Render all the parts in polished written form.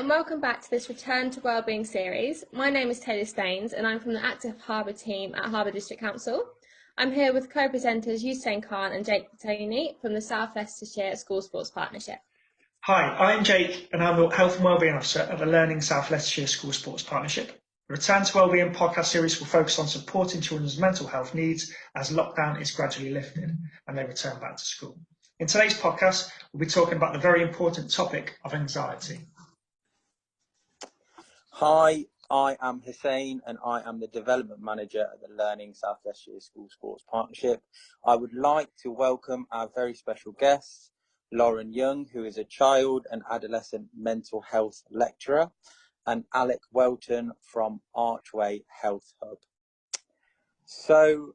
and welcome back to this Return to Wellbeing series. My name is Taylor Staines and I'm from the Active Harbour team at Harbour District Council. I'm here with co-presenters Hussein Khan and Jake Patoni from the South Leicestershire School Sports Partnership. Hi, I'm Jake and I'm the Health and Wellbeing Officer at the Learning South Leicestershire School Sports Partnership. The Return to Wellbeing podcast series will focus on supporting children's mental health needs as lockdown is gradually lifted and they return back to school. In today's podcast, we'll be talking about the very important topic of anxiety. Hi, I am Hussein and I am the Development Manager at the Learning South Leicestershire School Sports Partnership. I would like to welcome our very special guest, Lauren Young, who is a child and adolescent mental health lecturer, and Alec Welton from Archway Health Hub. So,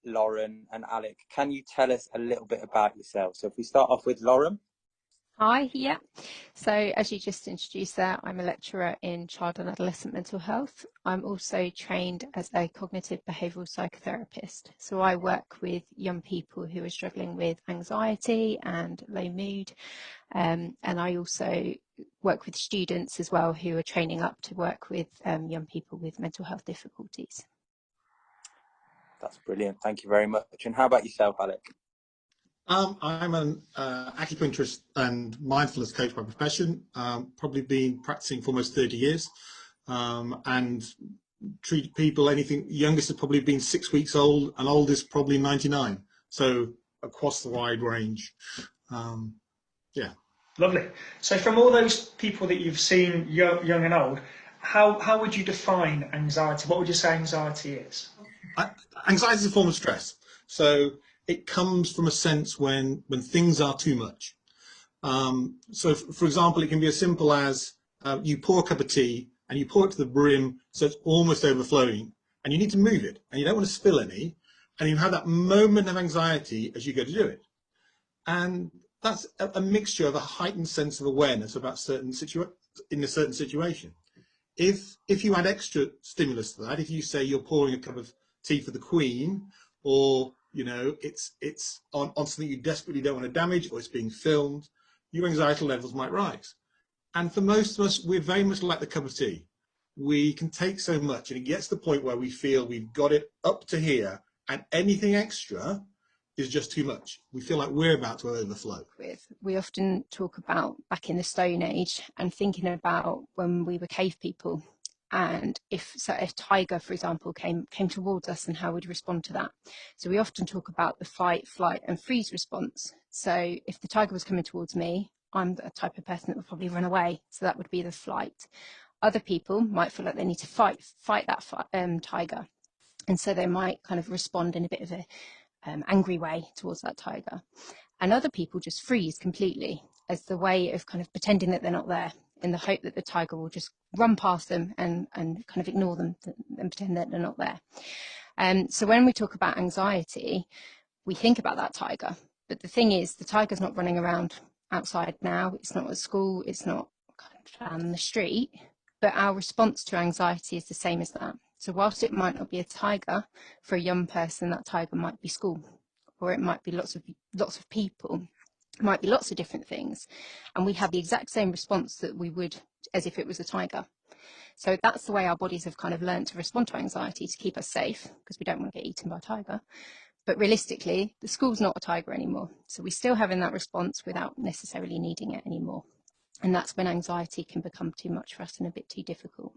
Lauren and Alec, can you tell us a little bit about yourself? So if we start off with Lauren. Hi, yeah. So as you just introduced there, I'm a lecturer in child and adolescent mental health. I'm also trained as a cognitive behavioural psychotherapist. So I work with young people who are struggling with anxiety and low mood. And I also work with students as well who are training up to work with young people with mental health difficulties. That's brilliant. Thank you very much. And how about yourself, Alec? I'm an acupuncturist and mindfulness coach by profession. Probably been practicing for almost 30 years and treat people, anything youngest has probably been 6 weeks old and oldest probably 99. So across the wide range. Yeah. Lovely. So from all those people that you've seen, young and old, how would you define anxiety? What would you say anxiety is? Anxiety is a form of stress. So it comes from a sense when things are too much. So, for example, it can be as simple as you pour a cup of tea and you pour it to the brim so it's almost overflowing and you need to move it and you don't want to spill any and you have that moment of anxiety as you go to do it. And that's a mixture of a heightened sense of awareness about in a certain situation. If you add extra stimulus to that, if you say you're pouring a cup of tea for the Queen, or you know it's on something you desperately don't want to damage, or it's being filmed, your anxiety levels might rise. And for most of us, we're very much like the cup of tea. We can take so much, and it gets to the point where we feel we've got it up to here, and anything extra is just too much. We feel like we're about to overflow. We often talk about back in the Stone Age and thinking about when we were cave people. And if a tiger, for example, came towards us and how we'd respond to that. So we often talk about the fight, flight and freeze response. So if the tiger was coming towards me, I'm the type of person that would probably run away. So that would be the flight. Other people might feel like they need to fight that tiger. And so they might kind of respond in a bit of a angry way towards that tiger. And other people just freeze completely as the way of kind of pretending that they're not there, in the hope that the tiger will just run past them and kind of ignore them and pretend that they're not there. So when we talk about anxiety, we think about that tiger. But the thing is, the tiger's not running around outside now. It's not at school. It's not kind of down the street. But our response to anxiety is the same as that. So whilst it might not be a tiger, for a young person, that tiger might be school, or it might be lots of people. It might be lots of different things, and we have the exact same response that we would as if it was a tiger. So that's the way our bodies have kind of learned to respond to anxiety, to keep us safe, because we don't want to get eaten by a tiger. But realistically, the school's not a tiger anymore, so we're still having that response without necessarily needing it anymore. And that's when anxiety can become too much for us and a bit too difficult.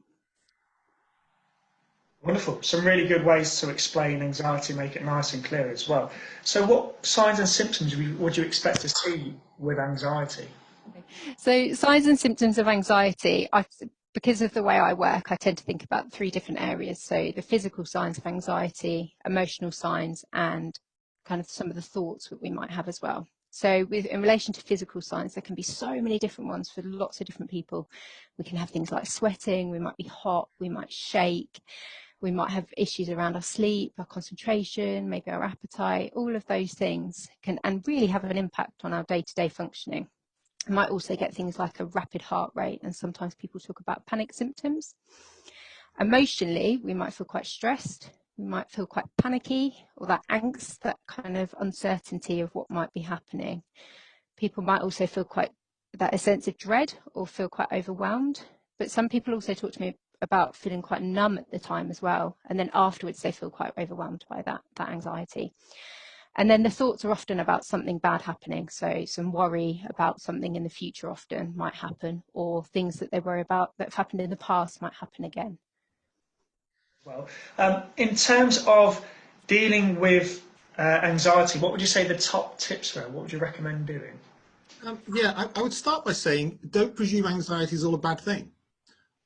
Wonderful. Some really good ways to explain anxiety, make it nice and clear as well. So what signs and symptoms would you expect to see with anxiety? So signs and symptoms of anxiety, because of the way I work, I tend to think about 3 different areas. So the physical signs of anxiety, emotional signs, and kind of some of the thoughts that we might have as well. So in relation to physical signs, there can be so many different ones for lots of different people. We can have things like sweating, we might be hot, we might shake, we might have issues around our sleep, our concentration, maybe our appetite. All of those things can and really have an impact on our day-to-day functioning. We might also get things like a rapid heart rate, and sometimes people talk about panic symptoms. Emotionally, we might feel quite stressed, we might feel quite panicky, or that angst, that kind of uncertainty of what might be happening. People might also feel a sense of dread or feel quite overwhelmed. But some people also talk to me about feeling quite numb at the time as well, and then afterwards they feel quite overwhelmed by that anxiety. And then the thoughts are often about something bad happening, so some worry about something in the future often might happen, or things that they worry about that have happened in the past might happen again. Well, in terms of dealing with anxiety, what would you say the top tips were? What would you recommend doing? I would start by saying, don't presume anxiety is all a bad thing.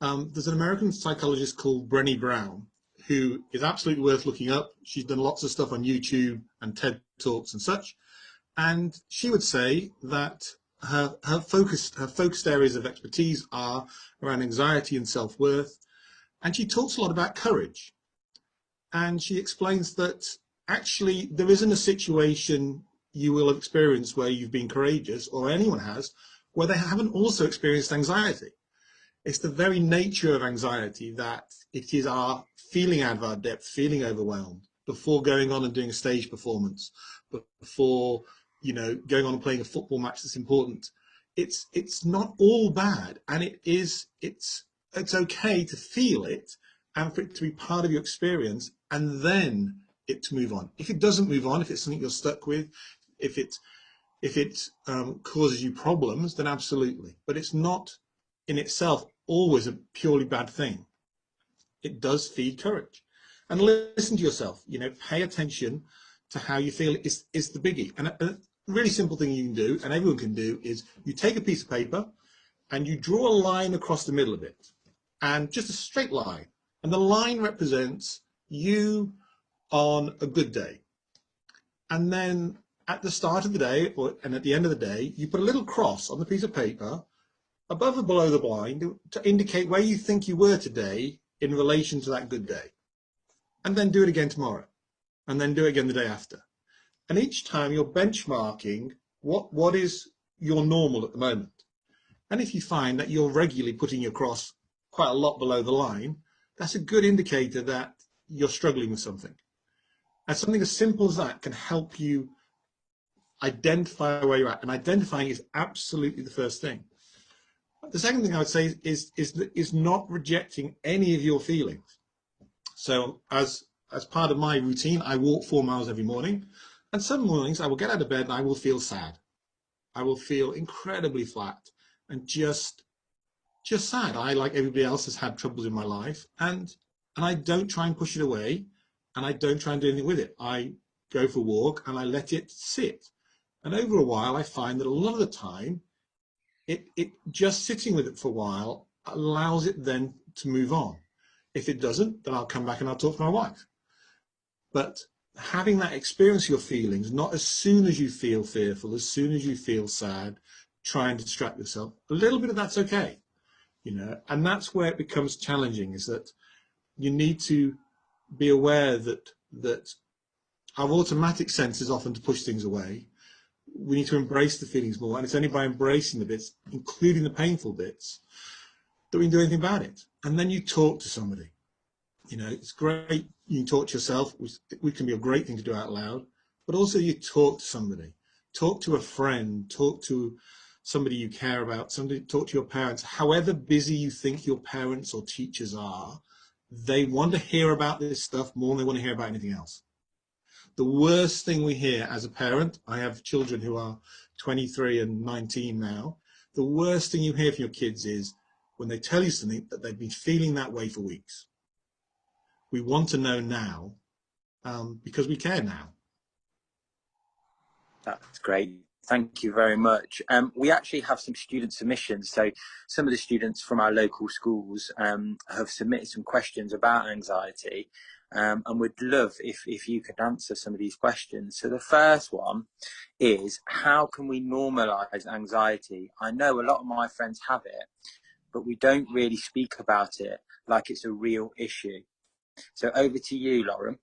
There's an American psychologist called Brené Brown, who is absolutely worth looking up. She's done lots of stuff on YouTube and TED Talks and such. And she would say that her focused areas of expertise are around anxiety and self-worth. And she talks a lot about courage. And she explains that actually there isn't a situation you will experience where you've been courageous, or anyone has, where they haven't also experienced anxiety. It's the very nature of anxiety that it is our feeling out of our depth, feeling overwhelmed before going on and doing a stage performance, before, you know, going on and playing a football match that's important. It's not all bad, and it's okay to feel it and for it to be part of your experience, and then it to move on. If it doesn't move on, if it's something you're stuck with, if it causes you problems, then absolutely. But it's not in itself always a purely bad thing. It does feed courage. And listen to yourself, you know, pay attention to how you feel is the biggie. And a really simple thing you can do, and everyone can do, is you take a piece of paper and you draw a line across the middle of it, and just a straight line. And the line represents you on a good day. And then at the start of the day, and at the end of the day, you put a little cross on the piece of paper above or below the line to indicate where you think you were today in relation to that good day. And then do it again tomorrow, and then do it again the day after. And each time you're benchmarking what is your normal at the moment. And if you find that you're regularly putting your cross quite a lot below the line, that's a good indicator that you're struggling with something. And something as simple as that can help you identify where you're at, and identifying is absolutely the first thing. The second thing I would say is not rejecting any of your feelings. So as part of my routine, I walk 4 miles every morning, and some mornings I will get out of bed and I will feel sad. I will feel incredibly flat and just sad. I, like everybody else, has had troubles in my life, and I don't try and push it away, and I don't try and do anything with it. I go for a walk and I let it sit. And over a while, I find that a lot of the time, it just sitting with it for a while allows it then to move on. If it doesn't, then I'll come back and I'll talk to my wife. But having that experience of your feelings, not as soon as you feel fearful, as soon as you feel sad, try and distract yourself. A little bit of that's okay, you know, and that's where it becomes challenging, is that you need to be aware that our automatic sense is often to push things away. We need to embrace the feelings more, and it's only by embracing the bits, including the painful bits, that we can do anything about it. And then you talk to somebody. You know, it's great, you can talk to yourself, which can be a great thing to do out loud, but also you talk to somebody. Talk to a friend, talk to somebody you care about, talk to your parents. However busy you think your parents or teachers are, they want to hear about this stuff more than they want to hear about anything else. The worst thing we hear as a parent, I have children who are 23 and 19 now, the worst thing you hear from your kids is when they tell you something that they've been feeling that way for weeks. We want to know now because we care now. That's great. Thank you very much. We actually have some student submissions. So some of the students from our local schools have submitted some questions about anxiety, and we'd love if you could answer some of these questions. So the first one is, how can we normalise anxiety? I know a lot of my friends have it, but we don't really speak about it like it's a real issue. So over to you, Lauren.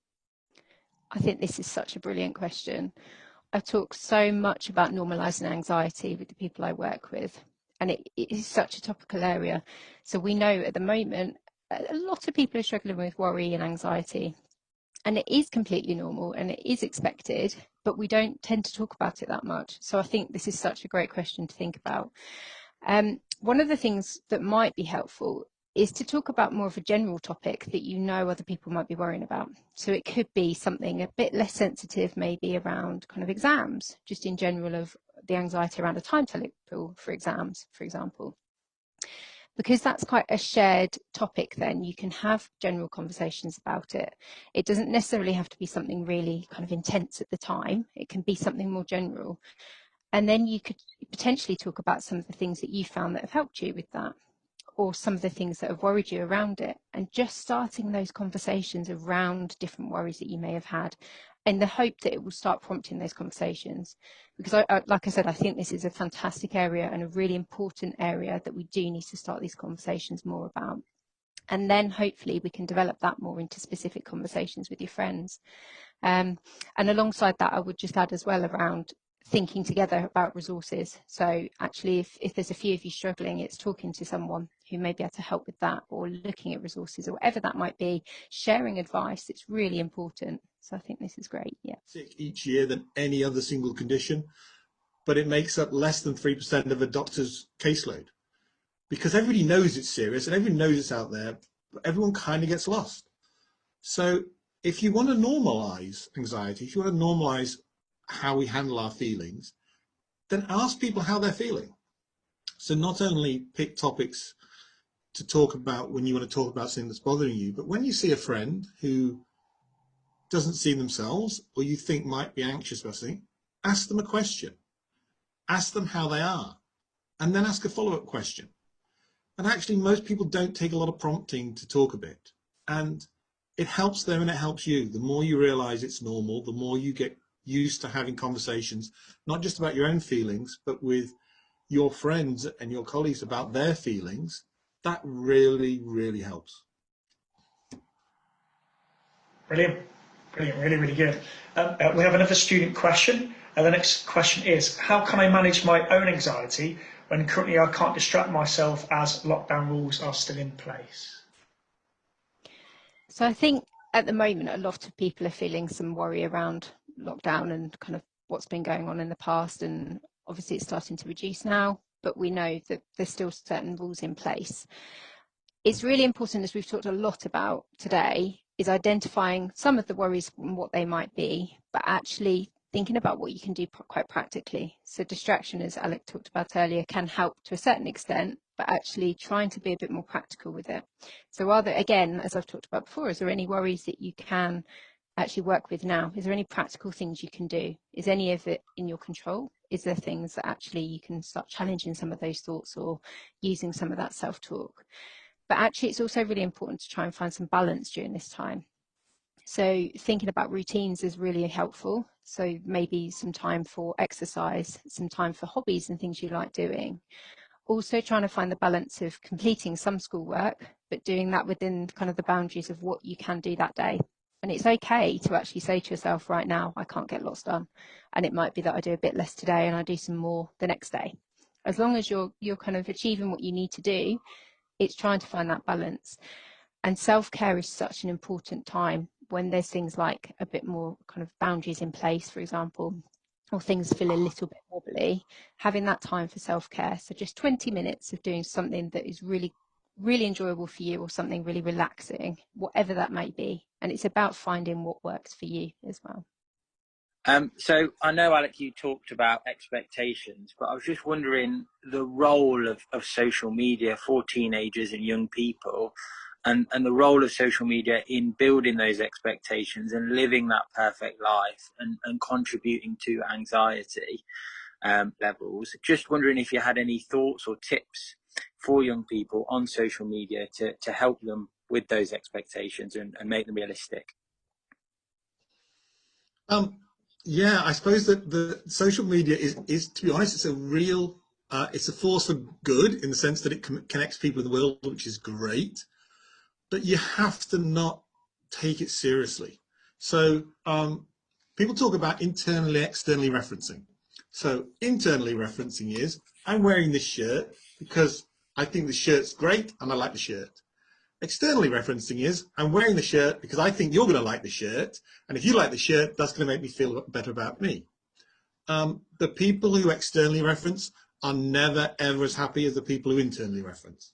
I think this is such a brilliant question. I've talked so much about normalising anxiety with the people I work with, and it is such a topical area. So we know at the moment a lot of people are struggling with worry and anxiety, and it is completely normal and it is expected, but we don't tend to talk about it that much. So I think this is such a great question to think about. One of the things that might be helpful is to talk about more of a general topic that you know other people might be worrying about. So it could be something a bit less sensitive, maybe around kind of exams, just in general, of the anxiety around a timetable for exams, for example. Because that's quite a shared topic, then you can have general conversations about it. It doesn't necessarily have to be something really kind of intense at the time. It can be something more general. And then you could potentially talk about some of the things that you found that have helped you with that, or some of the things that have worried you around it, and just starting those conversations around different worries that you may have had, in the hope that it will start prompting those conversations. Because like I said, I think this is a fantastic area and a really important area that we do need to start these conversations more about. And then hopefully we can develop that more into specific conversations with your friends. And alongside that, I would just add as well around thinking together about resources. So actually, if there's a few of you struggling, it's talking to someone who may be able to help with that, or looking at resources, or whatever that might be, sharing advice. It's really important. So I think this is great. Yeah. Sick each year than any other single condition, but it makes up less than 3% of a doctor's caseload, because everybody knows it's serious and everyone knows it's out there, but everyone kind of gets lost. So if you want to normalize anxiety, if you want to normalize how we handle our feelings, then ask people how they're feeling. So not only pick topics to talk about when you want to talk about something that's bothering you, but when you see a friend who doesn't see themselves or you think might be anxious about something, ask them a question. Ask them how they are, and then ask a follow-up question. And actually, most people don't take a lot of prompting to talk a bit. And it helps them and it helps you. The more you realize it's normal, the more you get used to having conversations, not just about your own feelings, but with your friends and your colleagues about their feelings. That really, really helps. Brilliant. Brilliant. Really, really good. We have another student question. The next question is, how can I manage my own anxiety when currently I can't distract myself as lockdown rules are still in place? So I think at the moment, a lot of people are feeling some worry around lockdown and kind of what's been going on in the past. And obviously it's starting to reduce now, but we know that there's still certain rules in place. It's really important, as we've talked a lot about today, is identifying some of the worries and what they might be, but actually thinking about what you can do quite practically. So distraction, as Alec talked about earlier, can help to a certain extent, but actually trying to be a bit more practical with it. So are there, again, as I've talked about before, is there any worries that you can actually work with now? Is there any practical things you can do? Is any of it in your control? Is there things that actually you can start challenging some of those thoughts or using some of that self-talk? But actually, it's also really important to try and find some balance during this time. So thinking about routines is really helpful. So maybe some time for exercise, some time for hobbies and things you like doing. Also trying to find the balance of completing some schoolwork, but doing that within kind of the boundaries of what you can do that day. And it's okay to actually say to yourself, right now, I can't get lots done. And it might be that I do a bit less today and I do some more the next day. As long as you're kind of achieving what you need to do, it's trying to find that balance. And self-care is such an important time when there's things like a bit more kind of boundaries in place, for example, or things feel a little bit wobbly, having that time for self-care. So just 20 minutes of doing something that is really, really enjoyable for you, or something really relaxing, whatever that may be. And it's about finding what works for you as well. So I know, Alec, you talked about expectations, but I was just wondering the role of social media for teenagers and young people, and the role of social media in building those expectations and living that perfect life and contributing to anxiety levels. Just wondering if you had any thoughts or tips for young people on social media to help them with those expectations and make them realistic. Yeah, I suppose that the social media is, to be honest, it's a real, it's a force for good in the sense that it connects people in the world, which is great, but you have to not take it seriously. So people talk about internally, externally referencing. So internally referencing is, I'm wearing this shirt because I think the shirt's great and I like the shirt. Externally referencing is, I'm wearing the shirt because I think you're going to like the shirt, and if you like the shirt, that's going to make me feel better about me. The people who externally reference are never ever as happy as the people who internally reference.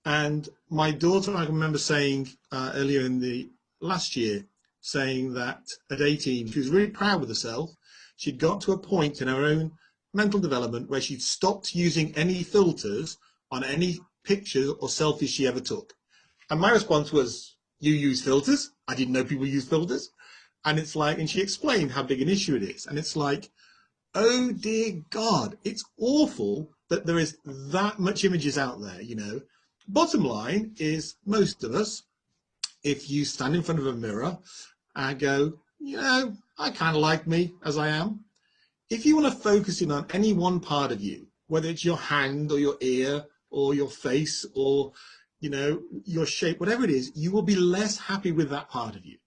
And my daughter, I remember saying earlier in the last year, saying that at 18, she was really proud with herself. She'd got to a point in her own mental development where she'd stopped using any filters on any pictures or selfies she ever took. And my response was, you use filters? I didn't know people use filters. And it's like, and she explained how big an issue it is. And it's like, oh dear God, it's awful that there is that much images out there, you know. Bottom line is, most of us, if you stand in front of a mirror and go, you know, I kind of like me as I am. If you want to focus in on any one part of you, whether it's your hand or your ear or your face or, you know, your shape, whatever it is, you will be less happy with that part of you.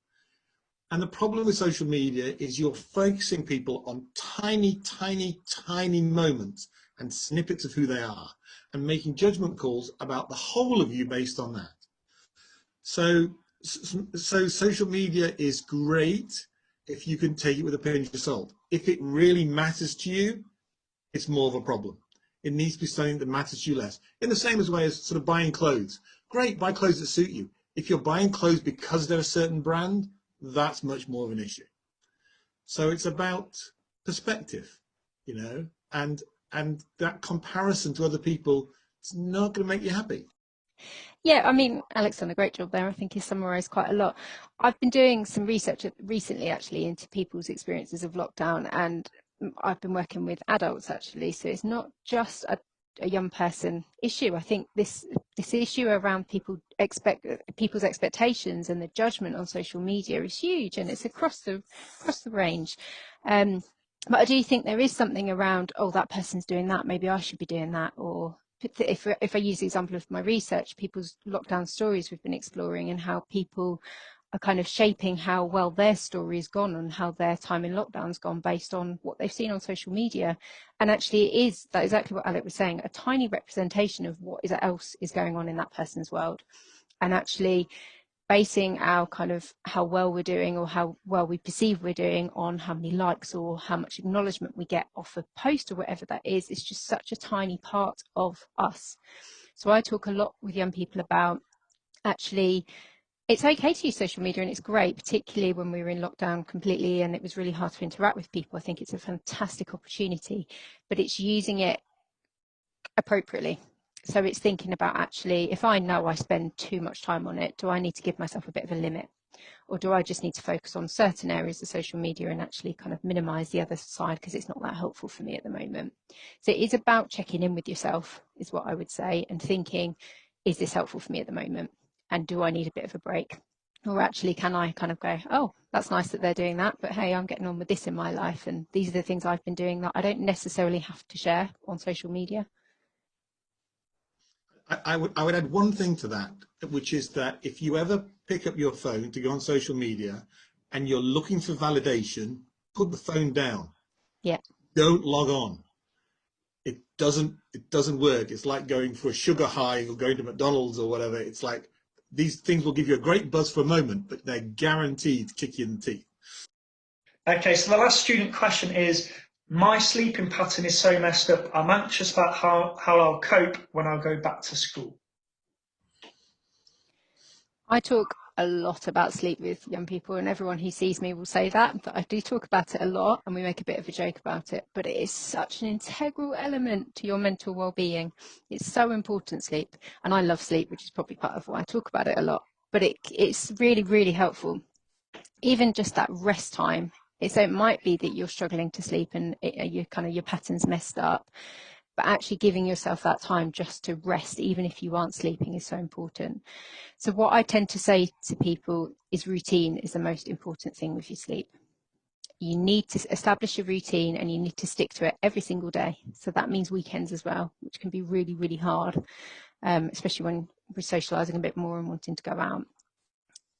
And the problem with social media is you're focusing people on tiny, tiny, tiny moments and snippets of who they are and making judgment calls about the whole of you based on that. So social media is great if you can take it with a pinch of salt. If it really matters to you, it's more of a problem. It needs to be something that matters to you less. In the same way as sort of buying clothes. Great, buy clothes that suit you. If you're buying clothes because they're a certain brand, that's much more of an issue. So it's about perspective, you know, and that comparison to other people is not going to make you happy. Yeah, I mean, Alex done a great job there. I think he's summarised quite a lot. I've been doing some research recently, actually, into people's experiences of lockdown, and I've been working with adults, actually. So it's not just a young person issue. I think this issue around people's expectations and the judgment on social media is huge, and it's across the range. But I do think there is something around, oh, that person's doing that, maybe I should be doing that, or if I use the example of my research, people's lockdown stories we've been exploring and how people are kind of shaping how well their story has gone and how their time in lockdown's gone based on what they've seen on social media. And actually it is, that exactly what Alec was saying, a tiny representation of what else is going on in that person's world. And actually basing our kind of how well we're doing or how well we perceive we're doing on how many likes or how much acknowledgement we get off a post or whatever that is just such a tiny part of us. So I talk a lot with young people about actually it's okay to use social media and it's great, particularly when we were in lockdown completely and it was really hard to interact with people. I think it's a fantastic opportunity, but it's using it appropriately. So it's thinking about actually, if I know I spend too much time on it, do I need to give myself a bit of a limit? Or do I just need to focus on certain areas of social media and actually kind of minimize the other side because it's not that helpful for me at the moment? So it is about checking in with yourself, is what I would say, and thinking, is this helpful for me at the moment? And do I need a bit of a break? Or actually, can I kind of go, oh, that's nice that they're doing that, but hey, I'm getting on with this in my life. And these are the things I've been doing that I don't necessarily have to share on social media. I would add one thing to that, which is that if you ever pick up your phone to go on social media and you're looking for validation, put the phone down. Yeah. Don't log on. It doesn't work. It's like going for a sugar high or going to McDonald's or whatever. It's like these things will give you a great buzz for a moment, but they're guaranteed to kick you in the teeth. Okay, so the last student question is, my sleeping pattern is so messed up, I'm anxious about how I'll cope when I go back to school. I talk a lot about sleep with young people, and everyone who sees me will say that, but I do talk about it a lot and we make a bit of a joke about it, but it is such an integral element to your mental well-being. It's so important, sleep, and I love sleep, which is probably part of why I talk about it a lot, but it's really, really helpful. Even just that rest time. So it might be that you're struggling to sleep and your pattern's messed up, but actually giving yourself that time just to rest, even if you aren't sleeping, is so important. So what I tend to say to people is routine is the most important thing with your sleep. You need to establish a routine and you need to stick to it every single day. So that means weekends as well, which can be really, really hard, especially when we're socialising a bit more and wanting to go out.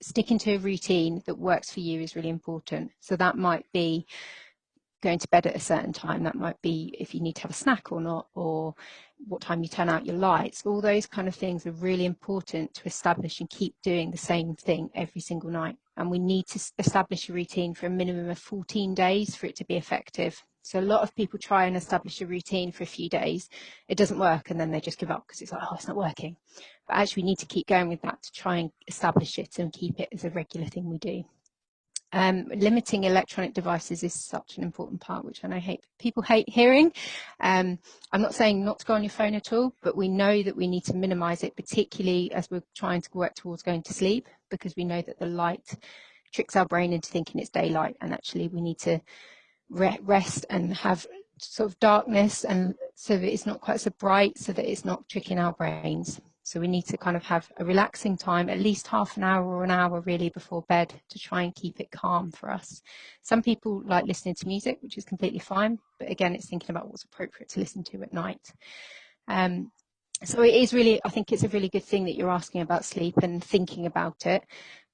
Sticking to a routine that works for you is really important. So that might be going to bed at a certain time. That might be if you need to have a snack or not, or what time you turn out your lights. All those kind of things are really important to establish and keep doing the same thing every single night. And we need to establish a routine for a minimum of 14 days for it to be effective. So a lot of people try and establish a routine for a few days. It doesn't work, and then they just give up because it's like, oh, it's not working. But actually we need to keep going with that to try and establish it and keep it as a regular thing we do. Limiting electronic devices is such an important part, which I know people hate hearing. I'm not saying not to go on your phone at all, but we know that we need to minimize it, particularly as we're trying to work towards going to sleep, because we know that the light tricks our brain into thinking it's daylight, and actually we need to rest and have sort of darkness, and so that it's not quite so bright, so that it's not tricking our brains. So we need to kind of have a relaxing time, at least half an hour or an hour really before bed, to try and keep it calm for us. Some people like listening to music, which is completely fine, but again, it's thinking about what's appropriate to listen to at night. So it is really, I think it's a really good thing that you're asking about sleep and thinking about it,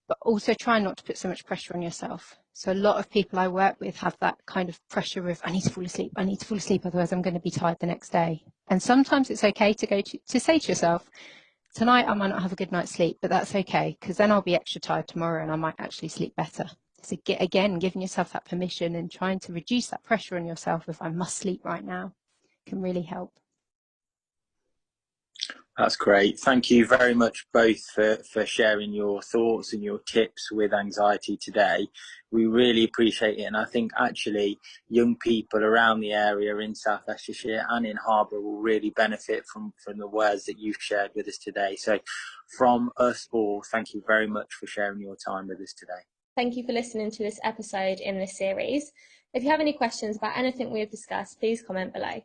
but also try not to put so much pressure on yourself. So a lot of people I work with have that kind of pressure of, I need to fall asleep, otherwise I'm going to be tired the next day. And sometimes it's okay to say to yourself, tonight I might not have a good night's sleep, but that's okay, because then I'll be extra tired tomorrow and I might actually sleep better. So again, giving yourself that permission and trying to reduce that pressure on yourself if I must sleep right now can really help. That's great. Thank you very much both for sharing your thoughts and your tips with anxiety today. We really appreciate it, and I think actually young people around the area in South Leicestershire and in Harbour will really benefit from the words that you've shared with us today. So from us all, thank you very much for sharing your time with us today. Thank you for listening to this episode in this series. If you have any questions about anything we have discussed, please comment below.